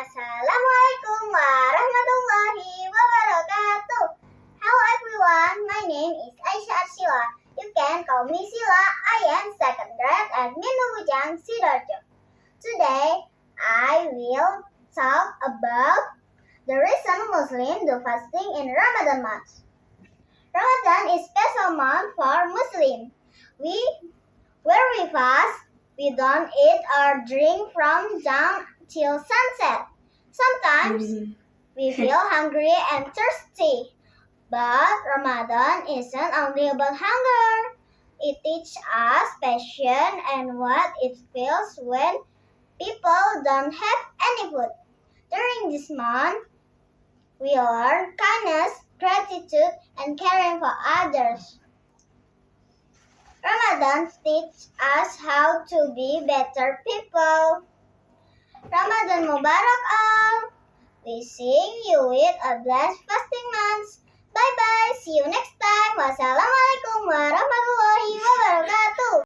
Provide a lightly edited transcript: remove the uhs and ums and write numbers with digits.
Assalamualaikum warahmatullahi wabarakatuh. Hello everyone, my name is Aisyah Arsila. You can call me Sila. I am second grade at Minubujang Sidoarjo. Today, I will talk about the reason Muslims do fasting in Ramadan month. Ramadan is special month for Muslims. Where we fast, we don't eat or drink from dawn till sunset. Sometimes we feel hungry and thirsty. But Ramadan isn't only about hunger. It teaches us patience and what it feels when people don't have any food. During this month, we learn kindness, gratitude, and caring for others. Ramadan teaches us how to be better people. Ramadan Mubarak all! Wishing you with a blessed fasting month. Bye bye. See you next time. Wassalamualaikum.